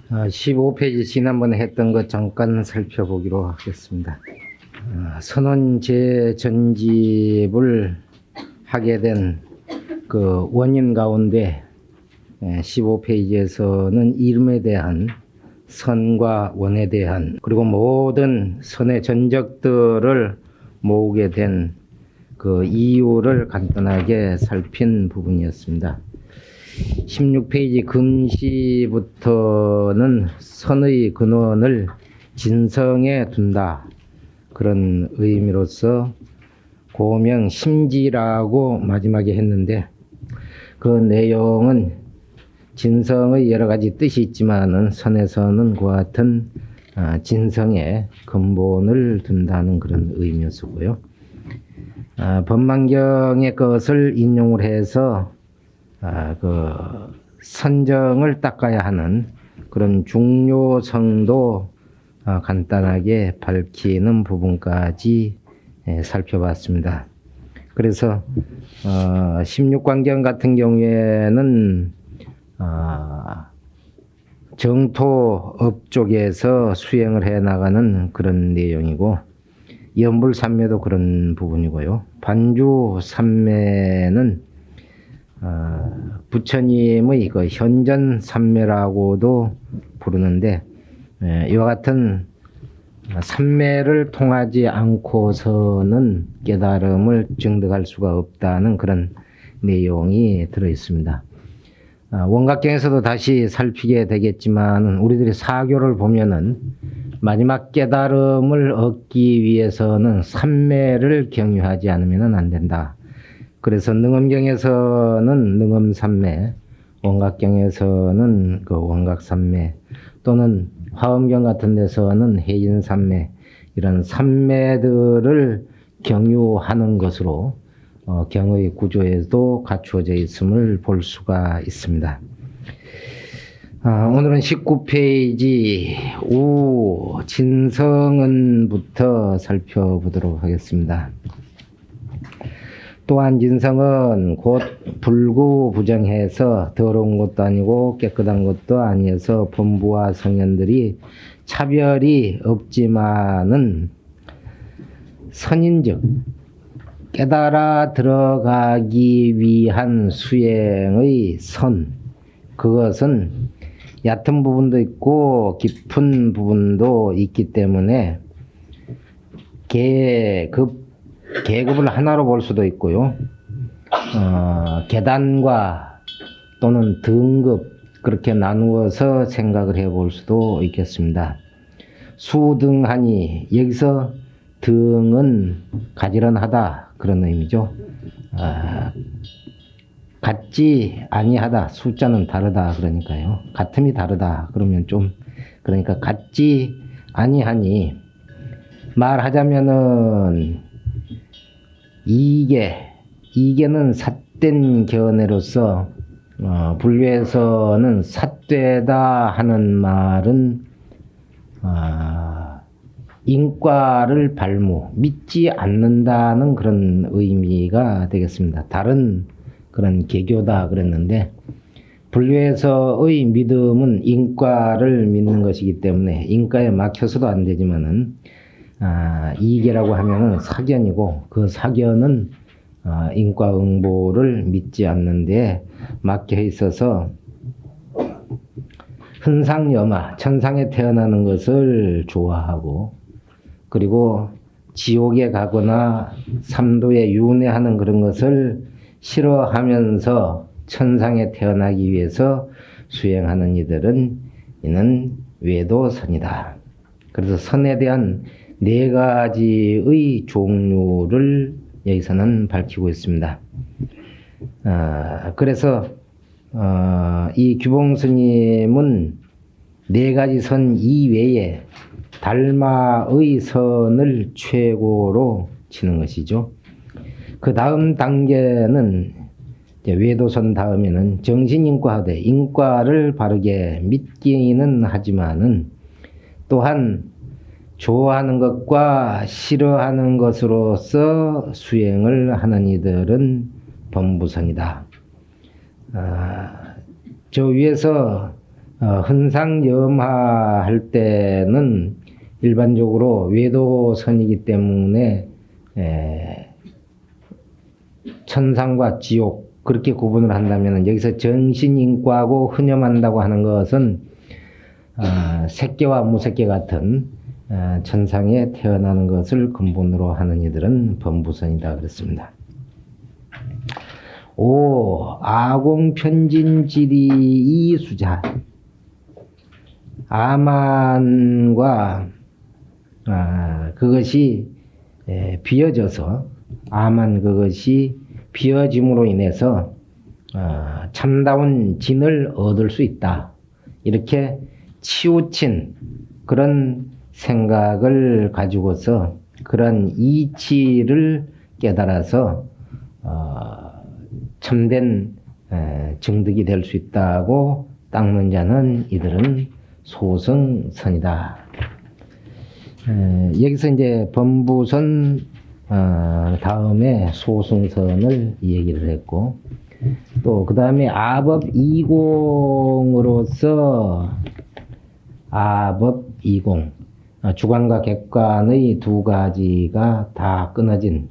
15페이지 지난번에 했던 것 잠깐 살펴보기로 하겠습니다. 선원 재전집을 하게 된 그 원인 가운데 15페이지에서는 이름에 대한 선과 원에 대한 그리고 모든 선의 전적들을 모으게 된 그 이유를 간단하게 살핀 부분이었습니다. 16페이지 금시부터는 선의 근원을 진성에 둔다. 그런 의미로서 고명 심지라고 마지막에 했는데 그 내용은 진성의 여러 가지 뜻이 있지만은 선에서는 그와 같은 진성의 근본을 둔다는 그런 의미였고요. 법망경의 것을 인용을 해서 그 선정을 닦아야 하는 그런 중요성도 간단하게 밝히는 부분까지 살펴봤습니다. 그래서 16관경 같은 경우에는 정토업 쪽에서 수행을 해 나가는 그런 내용이고 연불산매도 그런 부분이고요. 반주산매는 부처님의 그 현전산매라고도 부르는데 이와 같은 산매를 통하지 않고서는 깨달음을 증득할 수가 없다는 그런 내용이 들어 있습니다. 원각경에서도 다시 살피게 되겠지만 우리들이 사교를 보면은 마지막 깨달음을 얻기 위해서는 산매를 경유하지 않으면 안 된다. 그래서 능엄경에서는 능엄산매, 원각경에서는 그 원각산매, 또는 화엄경 같은 데서는 해인산매, 이런 산매들을 경유하는 것으로 경의 구조에도 갖추어져 있음을 볼 수가 있습니다. 오늘은 19페이지 우 진성은부터 살펴보도록 하겠습니다. 또한 진성은 곧 불구부정해서 더러운 것도 아니고 깨끗한 것도 아니어서 범부와 성현들이 차별이 없지만은 선인즉 깨달아 들어가기 위한 수행의 선, 그것은 얕은 부분도 있고 깊은 부분도 있기 때문에 계급을 하나로 볼 수도 있고요. 계단과 또는 등급 그렇게 나누어서 생각을 해볼 수도 있겠습니다. 수등하니 여기서 등은 가지런하다 그런 의미죠. 같지 아니하다, 숫자는 다르다 그러니까요. 같음이 다르다 그러면 좀 그러니까 같지 아니하니 말하자면은 이계는 삿된 견해로서 불교에서는 삿되다 하는 말은 인과를 발무, 믿지 않는다는 그런 의미가 되겠습니다. 다른 그런 개교다 그랬는데 불교에서의 믿음은 인과를 믿는 것이기 때문에 인과에 막혀서도 안 되지만은 이계라고 하면은 사견이고 그 사견은 인과응보를 믿지 않는데 막혀 있어서 흔상염화, 천상에 태어나는 것을 좋아하고 그리고 지옥에 가거나 삼도에 윤회하는 그런 것을 싫어하면서 천상에 태어나기 위해서 수행하는 이들은 이는 외도선이다. 그래서 선에 대한 네 가지의 종류를 여기서는 밝히고 있습니다. 그래서 이 규봉 스님은 네 가지 선 이외에 달마의 선을 최고로 치는 것이죠. 그 다음 단계는 외도선 다음에는 정신인과하되 인과를 바르게 믿기는 하지만은 또한 좋아하는 것과 싫어하는 것으로서 수행을 하는 이들은 범부선이다. 저 위에서 흔상염하할 때는 일반적으로 외도선이기 때문에 천상과 지옥 그렇게 구분을 한다면 여기서 정신인과하고 흔염한다고 하는 것은 색계와 무색계 같은 천상에 태어나는 것을 근본으로 하는 이들은 범부선이다 그랬습니다. 5. 아공편진지리 이수자. 아만과 그것이 비어져서 아만 그것이 비어짐으로 인해서 참다운 진을 얻을 수 있다. 이렇게 치우친 그런 생각을 가지고서 그런 이치를 깨달아서 참된 정득이 될 수 있다고 닦는 자는 이들은 소승선이다. 여기서 이제 범부선 다음에 소승선을 얘기를 했고 또 그 다음에 아법 이공으로서 아법 이공 주관과 객관의 두 가지가 다 끊어진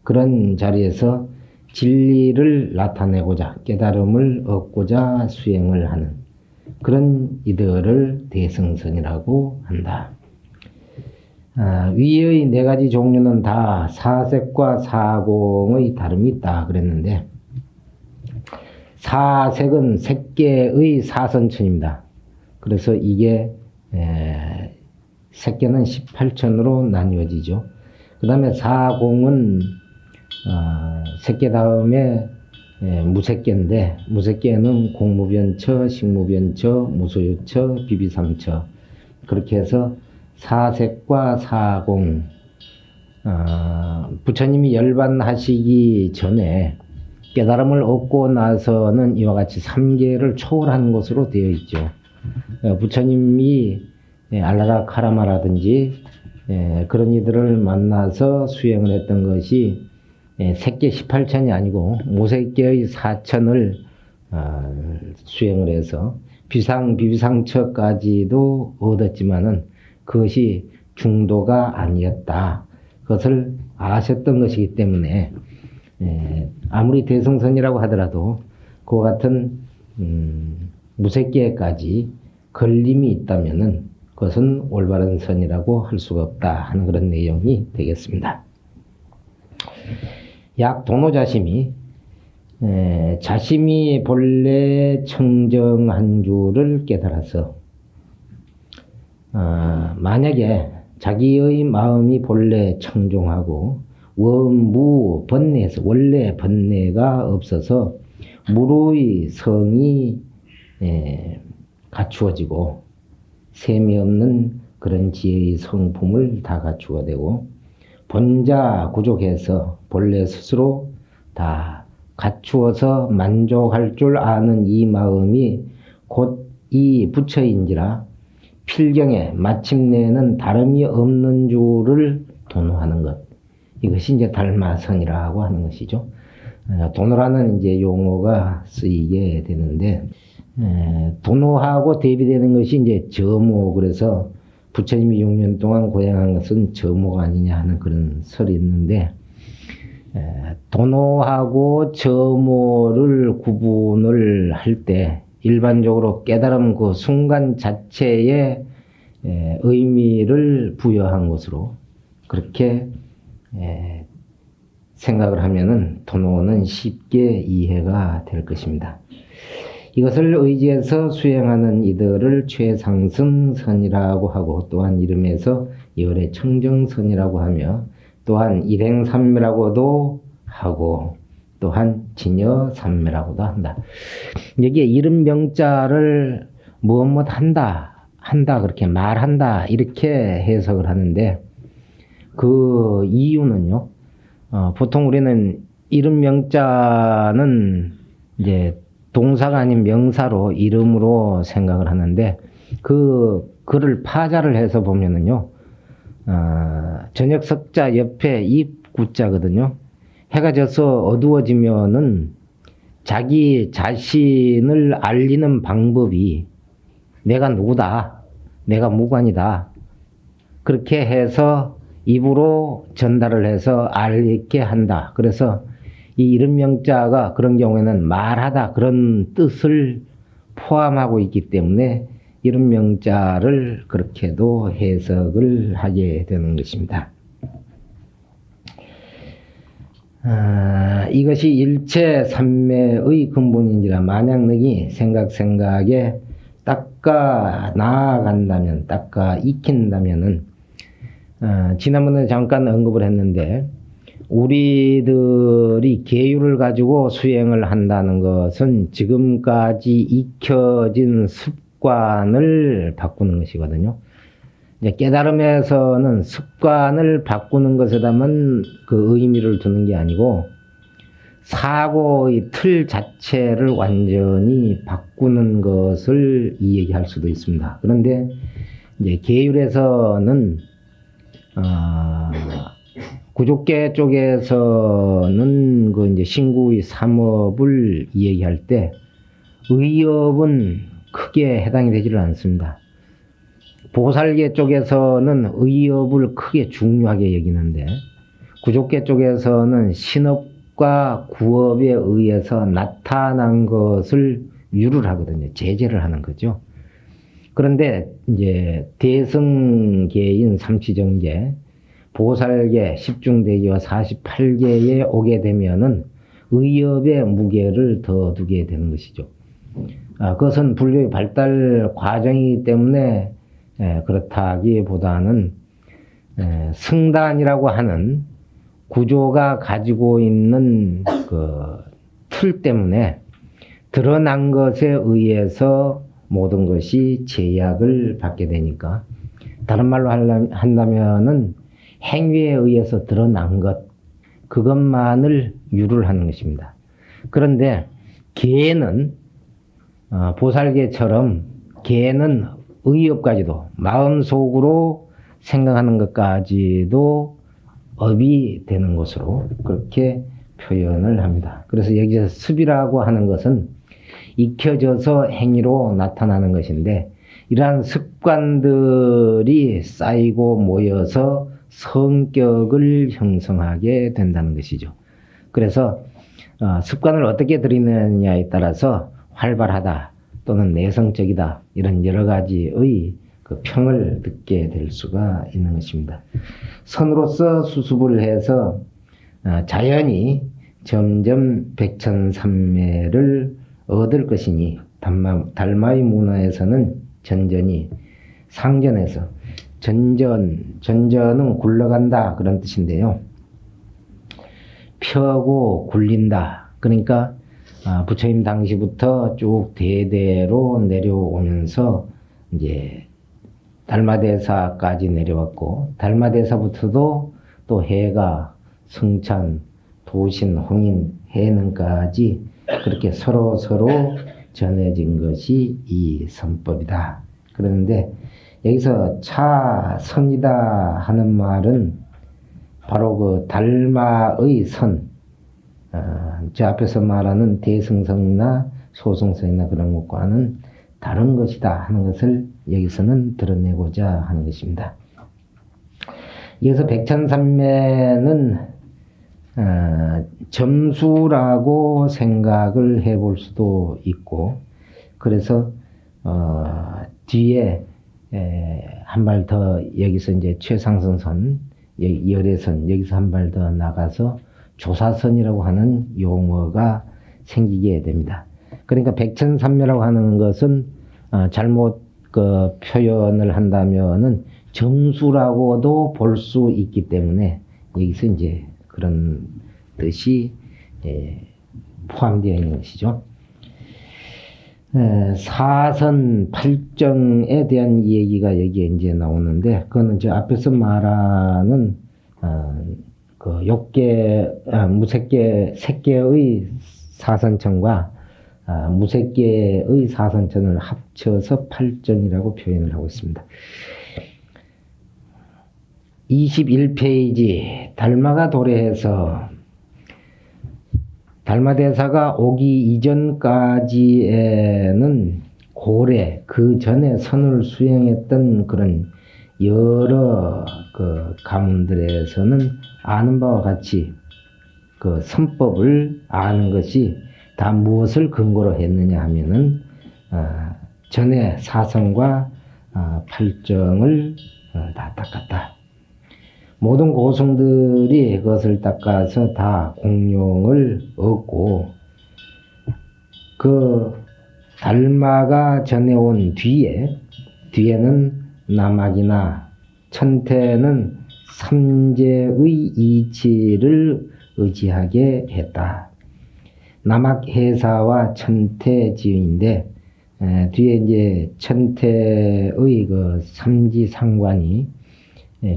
그런 자리에서 진리를 나타내고자 깨달음을 얻고자 수행을 하는 그런 이들을 대승선이라고 한다. 위의 네 가지 종류는 다 사색과 사공의 다름이 있다 그랬는데 사색은 색계의 사선천입니다. 그래서 이게 색계는 18천으로 나뉘어지죠. 그 다음에 사공은 색계 다음에 무색계인데 무색계는 공무변처, 식무변처, 무소유처, 비비삼처 그렇게 해서 사색과 사공 부처님이 열반하시기 전에 깨달음을 얻고 나서는 이와 같이 삼계를 초월한 것으로 되어 있죠. 부처님이 알라라 카라마라든지 그런 이들을 만나서 수행을 했던 것이 색계 18천이 아니고 무색계의 4천을 수행을 해서 비비상처까지도 얻었지만은 그것이 중도가 아니었다. 그것을 아셨던 것이기 때문에 아무리 대승선이라고 하더라도 그와 같은 무색계까지 걸림이 있다면은 그것은 올바른 선이라고 할 수가 없다 하는 그런 내용이 되겠습니다. 약 도노자심이 자심이 본래 청정한 줄을 깨달아서 만약에 자기의 마음이 본래 청정하고 원무 번뇌에서 원래 번뇌가 없어서 무로의 성이 갖추어지고 셈이 없는 그런 지혜의 성품을 다 갖추어 되고 본자 구족해서 본래 스스로 다 갖추어서 만족할 줄 아는 이 마음이 곧 이 부처인지라 필경에 마침내는 다름이 없는 줄을 도노하는 것. 이것이 이제 달마선이라고 하는 것이죠. 도노라는 이제 용어가 쓰이게 되는데, 도노하고 대비되는 것이 이제 저모, 그래서 부처님이 6년 동안 고행한 것은 저모가 아니냐 하는 그런 설이 있는데, 도노하고 저모를 구분을 할 때 일반적으로 깨달음 그 순간 자체에 의미를 부여한 것으로 그렇게 생각을 하면은 도노는 쉽게 이해가 될 것입니다. 이것을 의지해서 수행하는 이들을 최상승선이라고 하고 또한 이름에서 열의 청정선이라고 하며 또한 일행삼매라고도 하고 또한 진여삼매라고도 한다. 여기에 이름 명자를 무엇 한다 그렇게 말한다 이렇게 해석을 하는데 그 이유는요. 보통 우리는 이름 명자는 이제 동사가 아닌 명사로 이름으로 생각을 하는데 그 글을 파자를 해서 보면은요. 저녁 석자 옆에 입구자거든요. 해가 져서 어두워지면은 자기 자신을 알리는 방법이 내가 누구다, 내가 무관이다, 그렇게 해서 입으로 전달을 해서 알게 한다. 그래서 이 이름명자가 그런 경우에는 말하다 그런 뜻을 포함하고 있기 때문에 이름명자를 그렇게도 해석을 하게 되는 것입니다. 이것이 일체 삼매의 근본인지라 만약 너희 생각에 닦아 나아간다면, 닦아 익힌다면은, 지난번에 잠깐 언급을 했는데, 우리들이 계율을 가지고 수행을 한다는 것은 지금까지 익혀진 습관을 바꾸는 것이거든요. 이제 깨달음에서는 습관을 바꾸는 것에다만 그 의미를 두는 게 아니고 사고의 틀 자체를 완전히 바꾸는 것을 이야기할 수도 있습니다. 그런데 이제 계율에서는 구족계 쪽에서는 그 이제 신구의 삼업을 이야기할 때 의업은 크게 해당이 되지를 않습니다. 보살계 쪽에서는 의업을 크게 중요하게 여기는데 구족계 쪽에서는 신업과 구업에 의해서 나타난 것을 유를 하거든요. 제재를 하는 거죠. 그런데 이제 대승계인 삼치정계, 보살계, 십중대계와 48계에 오게 되면은 의업의 무게를 더 두게 되는 것이죠. 그것은 불교의 발달 과정이기 때문에 그렇다기보다는 승단이라고 하는 구조가 가지고 있는 그 틀 때문에 드러난 것에 의해서 모든 것이 제약을 받게 되니까, 다른 말로 한다면은 행위에 의해서 드러난 것, 그것만을 유를 하는 것입니다. 그런데 개는 보살계처럼 개는 의업까지도 마음속으로 생각하는 것까지도 업이 되는 것으로 그렇게 표현을 합니다. 그래서 여기서 습이라고 하는 것은 익혀져서 행위로 나타나는 것인데, 이러한 습관들이 쌓이고 모여서 성격을 형성하게 된다는 것이죠. 그래서 습관을 어떻게 들이느냐에 따라서 활발하다 또는 내성적이다 이런 여러 가지의 그 평을 듣게 될 수가 있는 것입니다. 선으로서 수습을 해서 자연히 점점 백천삼매를 얻을 것이니, 달마의 문화에서는 전전이 상전에서 전전은 굴러간다 그런 뜻인데요. 펴고 굴린다. 그러니까 부처님 당시부터 쭉 대대로 내려오면서 이제 달마대사까지 내려왔고, 달마대사부터도 또 해가 승찬, 도신, 홍인, 해능까지 그렇게 서로 전해진 것이 이 선법이다. 그런데 여기서 차선이다 하는 말은 바로 그 달마의 선, 저 앞에서 말하는 대승성이나 소승성이나 그런 것과는 다른 것이다 하는 것을 여기서는 드러내고자 하는 것입니다. 여기서 백천삼매는 점수라고 생각을 해볼 수도 있고, 그래서 뒤에 한 발 더 여기서 이제 최상승선, 열애선, 여기서 한 발 더 나가서 조사선이라고 하는 용어가 생기게 됩니다. 그러니까 백천삼매라고 하는 것은 잘못 그 표현을 한다면은 점수라고도 볼 수 있기 때문에 여기서 이제 그런 뜻이 포함되어 있는 것이죠. 사선 팔정에 대한 얘기가 여기에 이제 나오는데, 그거는 저 앞에서 말하는 그 무색계 색계의 사선천과 무색계의 사선천을 합쳐서 팔정이라고 표현을 하고 있습니다. 21페이지 달마가 도래해서 달마대사가 오기 이전까지에는 고래 그 전에 선을 수행했던 그런 여러 그 가문들에서는 아는 바와 같이 그 선법을 아는 것이 다 무엇을 근거로 했느냐 하면은 전에 사성과 팔정을 다 닦았다. 모든 고승들이 그것을 닦아서 다 공용을 얻고 그 달마가 전해온 뒤에는 남학이나 천태는 삼재의 이치를 의지하게 했다. 남학 해사와 천태지인데 뒤에 이제 천태의 그 삼지상관이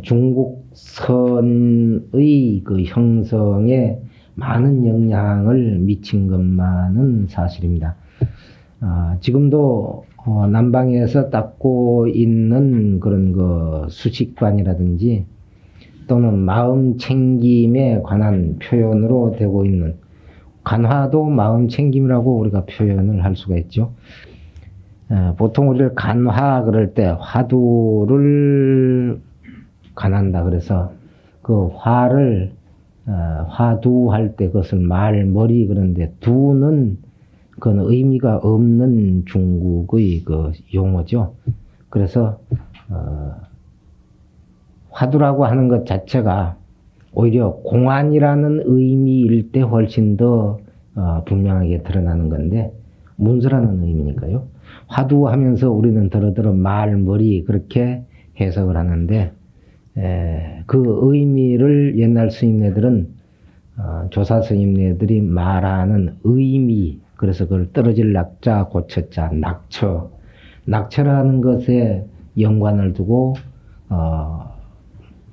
중국선의 그 형성에 많은 영향을 미친 것만은 사실입니다. 지금도 남방에서 닦고 있는 그런 그 수식관이라든지 또는 마음 챙김에 관한 표현으로 되고 있는 간화도 마음 챙김이라고 우리가 표현을 할 수가 있죠. 보통 우리를 간화 그럴 때 화두를 간한다. 그래서 그 화를 화두할 때 그것을 머리 그런데 두는 그건 의미가 없는 중국의 그 용어죠. 그래서 화두라고 하는 것 자체가 오히려 공안이라는 의미일 때 훨씬 더 분명하게 드러나는 건데 문서라는 의미니까요. 화두하면서 우리는 더러더러 머리 그렇게 해석을 하는데 그 의미를 옛날 스님네들은 조사 스님네들이 말하는 의미 그래서 그걸 떨어질 낙자 고쳐자 낙처라는 것에 연관을 두고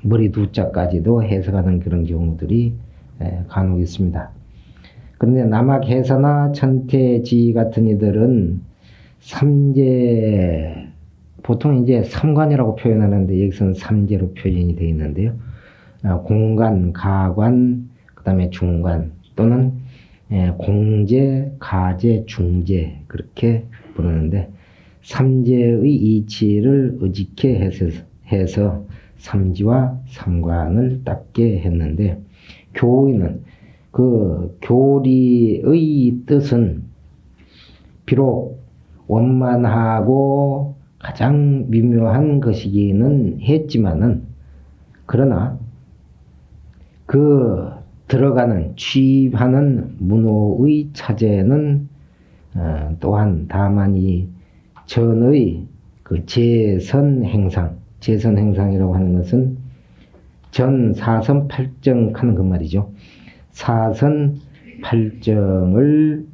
머리 두자까지도 해석하는 그런 경우들이 간혹 있습니다. 그런데 남학해사나 천태지 같은 이들은 삼재 보통 이제 삼관이라고 표현하는데 여기서는 삼재로 표현이 되어 있는데요. 공관, 가관, 그 다음에 중관 또는 공재, 가재, 중재 그렇게 부르는데 삼재의 이치를 의직해 해서 삼지와 삼관을 닦게 했는데 교의는 그 교리의 뜻은 비록 원만하고 가장 미묘한 것이기는 했지만은 그러나 그 들어가는 취입하는 문호의 차제는 또한 다만 이 전의 그 재선 행상이라고 하는 것은 전 사선 팔정 하는 그 말이죠. 사선 팔정을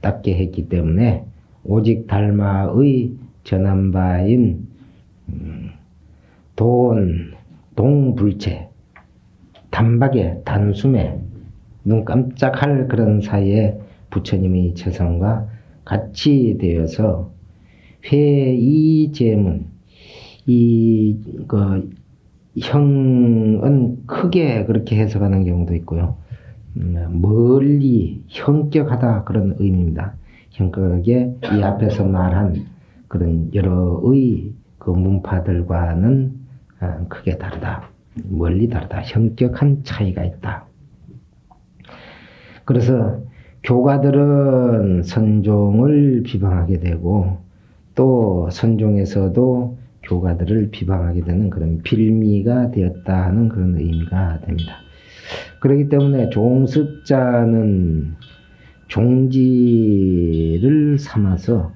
닦게 했기 때문에 오직 달마의 전함바인 동불체 단숨에 눈 깜짝할 그런 사이에 부처님의 재성과 같이 되어서 회의제문 형은 크게 그렇게 해석하는 경우도 있고요. 멀리 현격하다 그런 의미입니다. 현격하게 이 앞에서 말한 그런 여러의 그 문파들과는 크게 다르다. 멀리 다르다. 현격한 차이가 있다. 그래서 교가들은 선종을 비방하게 되고 또 선종에서도 교가들을 비방하게 되는 그런 빌미가 되었다 하는 그런 의미가 됩니다. 그렇기 때문에 종습자는 종지를 삼아서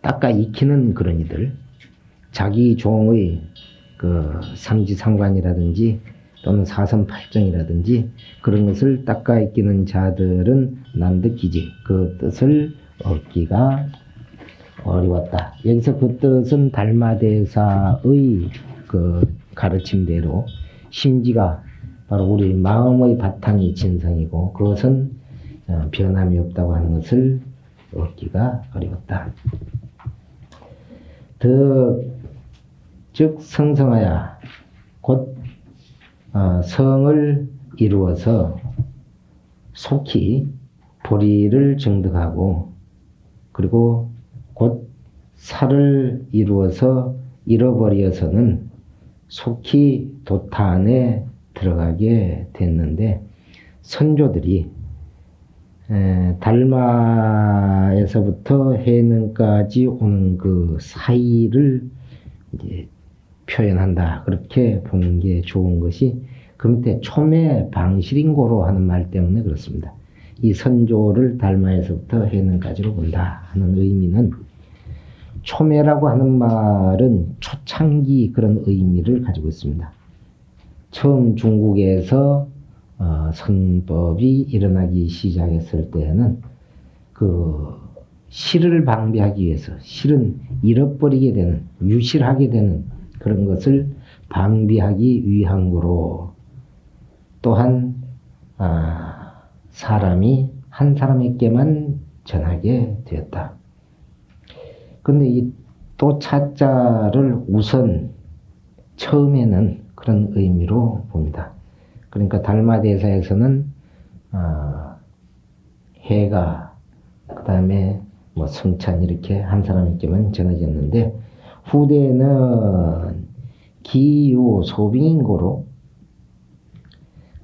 닦아 익히는 그런 이들, 자기 종의 그 삼지상관이라든지 또는 사선팔정이라든지 그런 것을 닦아 익히는 자들은 난득기지 그 뜻을 얻기가 어려웠다. 여기서 그 뜻은 달마대사의 그 가르침대로 심지가 바로 우리 마음의 바탕이 진성이고 그것은 변함이 없다고 하는 것을 얻기가 어려웠다. 즉 성성하야 곧 성을 이루어서 속히 보리를 증득하고 그리고 곧 살을 이루어서 잃어버려서는 속히 도탄에 들어가게 됐는데 선조들이 달마에서부터 해능까지 오는 그 사이를 이제 표현한다. 그렇게 보는 게 좋은 것이 그 밑에 초매 방실인고로 하는 말 때문에 그렇습니다. 이 선조를 달마에서부터 해능까지로 본다 하는 의미는 초매라고 하는 말은 초창기 그런 의미를 가지고 있습니다. 처음 중국에서 선법이 일어나기 시작했을 때에는 그 실을 방비하기 위해서 실은 잃어버리게 되는 유실하게 되는 그런 것을 방비하기 위한 거로 또한 사람이 한 사람에게만 전하게 되었다. 근데 이 또 차자를 우선 처음에는 그런 의미로 봅니다. 그러니까 달마대사에서는 해가 그 다음에 뭐 성찬 이렇게 한 사람에게만 전해졌는데 후대에는 기유 소빙인고로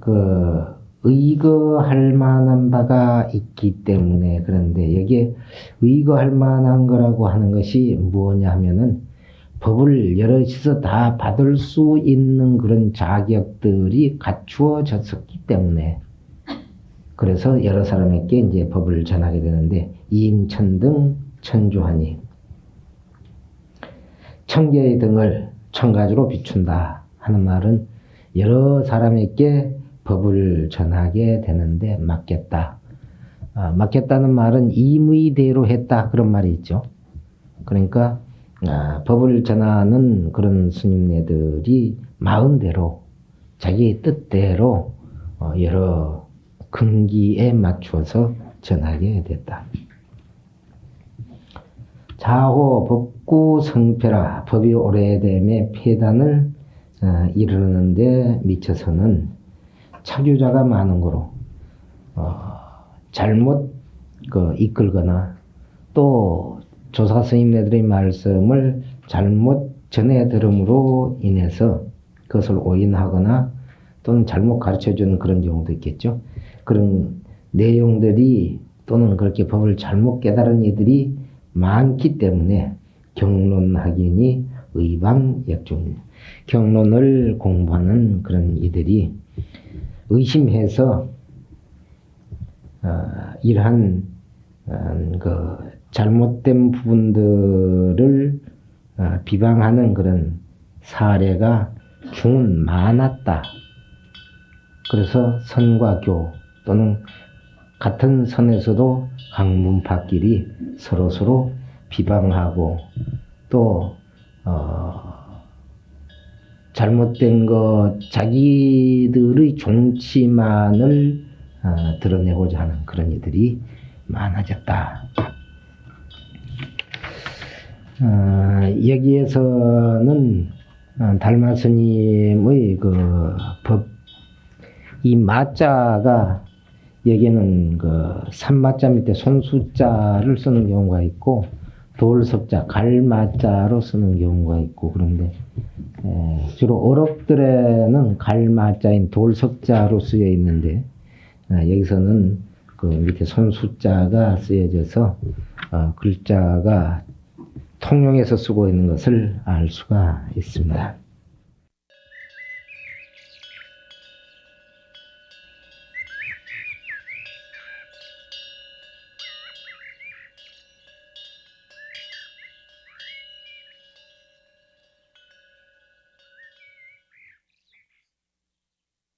그 의거할 만한 바가 있기 때문에 그런데 여기에 의거할 만한 거라고 하는 것이 뭐냐 하면은 법을 여럿이서 다 받을 수 있는 그런 자격들이 갖추어졌었기 때문에 그래서 여러 사람에게 이제 법을 전하게 되는데 임천등 천주하니 청계의 등을 천가지로 비춘다 하는 말은 여러 사람에게 법을 전하게 되는데 맡겼다. 맡겼다는 말은 임의대로 했다 그런 말이 있죠. 그러니까 법을 전하는 그런 스님네들이 마음대로 자기 뜻대로 여러 근기에 맞추어서 전하게 됐다. 자호 법구 성패라 법이 오래됨에 폐단을 이르는데 미쳐서는 착유자가 많은 거로 잘못 이끌거나 또 조사 스님네들의 말씀을 잘못 전해 들음으로 인해서 그것을 오인하거나 또는 잘못 가르쳐주는 그런 경우도 있겠죠. 그런 내용들이 또는 그렇게 법을 잘못 깨달은 이들이 많기 때문에 경론학인이 의방역중입니다. 경론을 공부하는 그런 이들이 의심해서 이러한 그 잘못된 부분들을 비방하는 그런 사례가 중은 많았다. 그래서 선과 교 또는 같은 선에서도 강문파끼리 서로 비방하고 또 잘못된 것 자기들의 종치만을 드러내고자 하는 그런 이들이 많아졌다. 여기에서는 달마 스님의 그 법, 이 마자가 여기에는 그 산마자 밑에 손수자를 쓰는 경우가 있고 돌석자, 갈마자로 쓰는 경우가 있고 그런데 주로 어록들에는 갈마자인 돌석자로 쓰여 있는데 여기서는 그 밑에 손수자가 쓰여져서 글자가 통용해서 쓰고 있는 것을 알 수가 있습니다.